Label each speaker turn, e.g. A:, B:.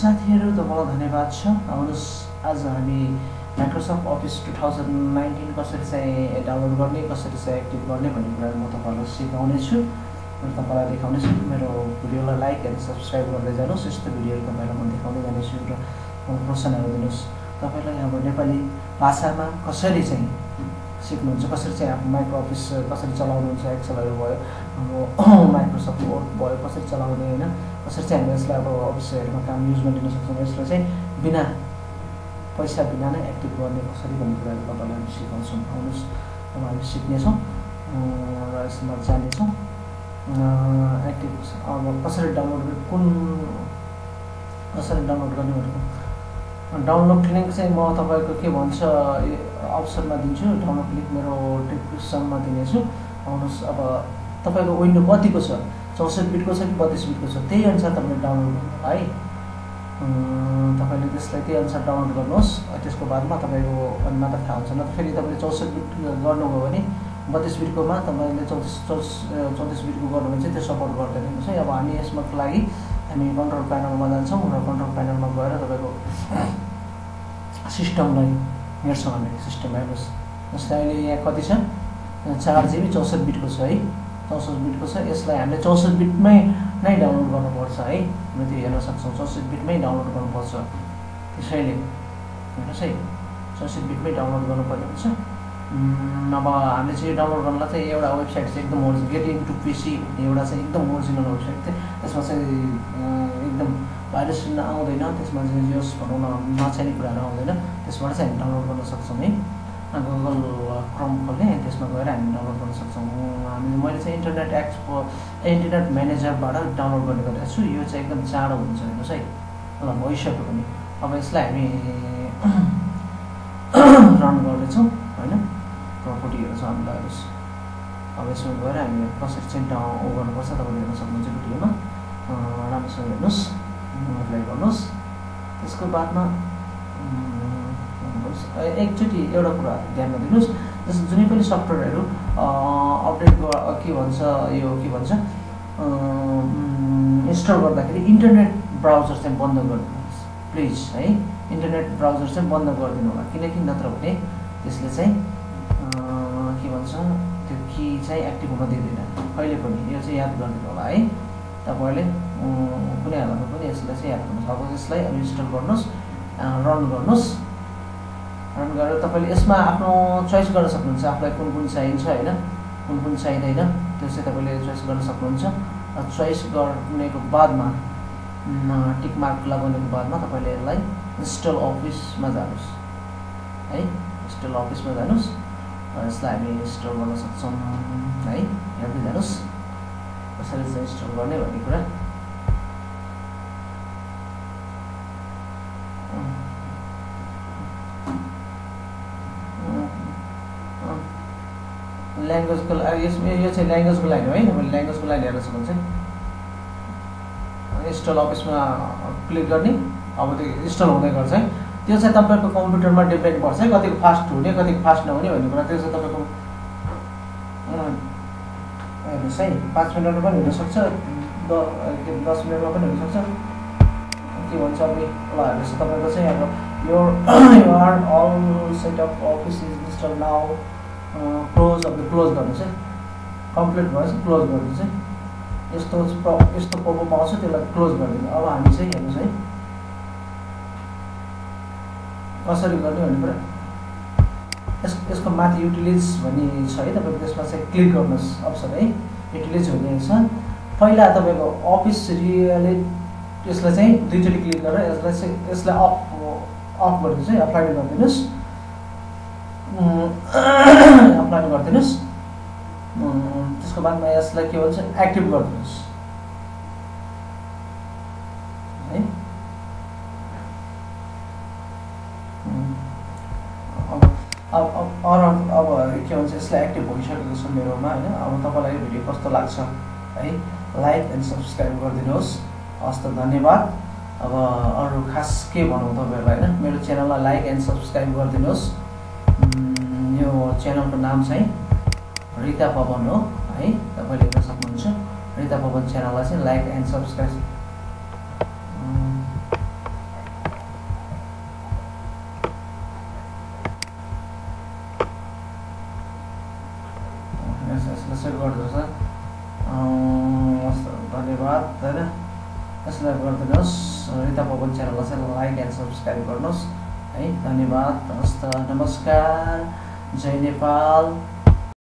A: साथीहरु तपाईलाई धन्यवाद छ। आउनुस् आज हामी माइक्रोसफ्ट अफिस 2019 कसरी चाहिँ डाउनलोड गर्ने, कसरी चाहिँ एक्टिभ गर्ने भन्ने कुरा म तपाईलाई सिकाउने छु। म तपाईलाई देखाउने छु। मेरो भिडियोलाई लाइक एन्ड सब्स्क्राइब गर्दै जानुस्। यस्तो भिडियोहरु तपाईलाई म देखाउँदै जानेछु र प्रोत्साहन दिनुस्। तपाईलाई हाम्रो नेपाली भाषामा कसरी चाहिँ सिक्नुहुन्छ, कसरी चाहिँ आफ्नो माइक्रो अफिस कसरी चलाउनुहुन्छ, एक्सेलहरु भयो, हाम्रो माइक्रोसफ्ट वर्ड भयो कसरी चलाउने हैन, कसरी चाहिँ हामी यसलाई अब अफिसहरुमा काम युजमा लिन सक्छौं, यसलाई चाहिँ बिना पैसा बिना नै एक्टिभ गर्ने कसरी भन्ने कुराहरु तपाईलाई हामी सिकाउँछौं। आउनुस् अब हामी सिक्ने छौं र यसमा जाने छौं। एक्टिभ अब कसरी डाउनलोड गर्ने भनेको डाउनलोड लिंक चाहिँ म तपाईको के भन्छ अप्सनमा दिन्छु। डाउनलोड लिंक मेरो डिस्क्रिप्सनमा दिनेछु। आउनुस् अब तपाईको विन्डो कतिको छ, 64 बिटको छ कि 32 बिटको छ, त्यही अनुसार तपाईले डाउनलोड है तपाईले त्यसलाई त्यही अनुसार डाउनलोड गर्नुहोस्। त्यसको बादमा तपाईको अनि मात्र थाहा हुन्छ। न त फेरि तपाईले 64 बिट गर्नुभयो भने 32 बिटकोमा तपाईले 34 बिटको गर्नुभयो भने चाहिँ त्यो सपोर्ट गर्दैन है। अब हामी यसमा लागि हामी कन्ट्रोल प्यानलमा जान्छौं र कन्ट्रोल प्यानलमा गएर तपाईको सिस्टमलाई हेर्छौं। हामी सिस्टम हेर्नुस्। जस्तै अहिले यहाँ कति छ, 4 GB 64 बिटको छ है, 64 बिटको छ। यसलाई हामीले 64 बिटमै नै डाउनलोड गर्नुपर्छ है। हामी त्यो हेर्न सक्छौं। 64 बिटमै डाउनलोड गर्नुपर्छ। त्यसैले हेर्नुस् है, 64 बिटमै डाउनलोड गर्नुपर्ने हुन्छ। अब हामीले चाहिँ डाउनलोड गर्नलाई चाहिँ एउटा वेबसाइट चाहिँ एकदम ओरिजिनल गेट इन्टु पीसी एउटा चाहिँ एकदम ओरिजिनल वेबसाइट थियो। त्यसमा चाहिँ एकदम भाइरस आउँदैन, त्यसमा चाहिँ जस भनौँ न नचाहिने कुराहरू आउँदैन। त्यसबाट चाहिँ हामी डाउनलोड गर्न सक्छौं है। गुगल क्रोम खोल्ने, त्यसमा गएर हामी डाउनलोड गर्न सक्छौं। मैले चाहिँ इन्टरनेट म्यानेजरबाट डाउनलोड गर्ने गरेको छु। यो चाहिँ एकदम चाँडो हुन्छ हेर्नुस् है। ल भइसक्यो पनि। अब यसलाई हामी रन गर्दैछौँ हैन। प्रपर्टीहरु छ हामीलाई हेर्नुस्। अब यसमा गएर हामी कसरी चाहिँ डाउनलोड गर्नुपर्छ तपाईले हेर्न सक्नुहुन्छ भिडियोमा। राम्रोसँग हेर्नुस्, अप्लाई गर्नुस्। त्यसको बादमा एकचोटी एउटा कुरा ध्यानमा दिनुस्। जस्तो जुनै पनि सफ्टवेयरहरु अपडेट के भन्छ यो के भन्छ इन्स्टल गर्दाखेरि इन्टरनेट ब्राउजर चाहिँ बन्द गरिदिनुहोस् प्लिज है। इन्टरनेट ब्राउजर चाहिँ बन्द गरिदिनु होला, किनकि नत्र भने त्यसले चाहिँ के भन्छ त्यो की चाहिँ एक्टिभ हुन दिँदैन कहिले पनि। यो चाहिँ याद गरिदिनु होला है। तपाईले कुनै हालतमा पनि यसलाई चाहिँ याद गर्नुस्। अब यसलाई अब इन्स्टल गर्नुस्, रन गर्नुस्। रन गरेर तपाईले यसमा आफ्नो चोइस गर्न सक्नुहुन्छ। आफुलाई कुन चाहिन्छ हैन, कुन चाहिदैन त्यो चाहिँ तपाईले चोइस गर्न सक्नुहुन्छ। चोइस गर्नेको बादमा टिक मार्क लगाउनेको बादमा तपाईले यसलाई इन्स्टल अफिसमा जानुस् है। इन्स्टल अफिसमा जानुस् र यसलाई हामी इन्स्टल गर्न सक्छौं है। हेर्दै जानुस् कसरी चाहिँ इन्स्टल गर्ने भन्ने कुरा। ल्याङ्ग्वेजको यो चाहिँ ल्याङ्ग्वेजको लाइन हो है। तपाईले ल्याङ्ग्वेजको लाइन हेर्न सक्नुहुन्छ। इन्स्टल अफिसमा क्लिक गर्ने। अब त्यो इन्स्टल हुँदै गर्छ है। त्यो चाहिँ तपाईको कम्प्युटरमा डिपेन्ड गर्छ है, कतिको फास्ट हुने कतिको फास्ट नहुने भन्ने कुरा। त्यो चाहिँ तपाईको हेर्नुस् है, 5 मिनेटमा पनि हुन सक्छ, 10 मिनेटमा पनि हुन सक्छ। के भन्छ अब ल हेर्नुस् तपाईको चाहिँ अब you are all set of office is install now. Close गर्नुस् है। कम्प्लिट भएपछि क्लोज गर्नुस् है। यस्तो पपअप आउँछ, त्यसलाई क्लोज गरिदिनु। अब हामी चाहिँ हेर्नुस् है कसरी गर्ने भन्ने कुरा। यसको माथि युटिलिटिज भन्ने छ है, तपाईको त्यसमा चाहिँ क्लिक गर्नुस् अप्सन है। युटिलिटिज भन्ने छ। पहिला तपाईको अफिस यसलाई चाहिँ दुईचोटी क्लिक गरेर यसलाई अफ गरिदिनुस् है। Apply गरिदिनुस्, apply गरिदिनुस्। त्यसको बादमा यसलाई के भन्छ एक्टिभ गरिदिनुस् है। अब के भन्छ यसलाई एक्टिभ भइसकेको छ मेरोमा हैन। अब तपाईलाई यो भिडियो कस्तो लाग्छ है, लाइक एन्ड सब्स्क्राइब गरिदिनुहोस्। हस् त धन्यवाद। अब अरु खास के भनौँ तपाईहरुलाई हैन, मेरो च्यानललाई लाइक एन्ड सब्स्क्राइब गरिदिनुहोस्। यो च्यानलको नाम चाहिँ रिता पवन हो है। तपाईले हेर्न सक्नुहुन्छ। रिता पवन च्यानललाई चाहिँ लाइक एन्ड सब्स्क्राइब यसलाई सेभ गरिदिनुहोस् धन्यवाद होइन यसलाई गरिदिनुहोस् रिता पवन च्यानललाई चाहिँ लाइक एन्ड सब्सक्राइब गर्नुहोस् है धन्यवाद हस्त नमस्कार जय नेपाल।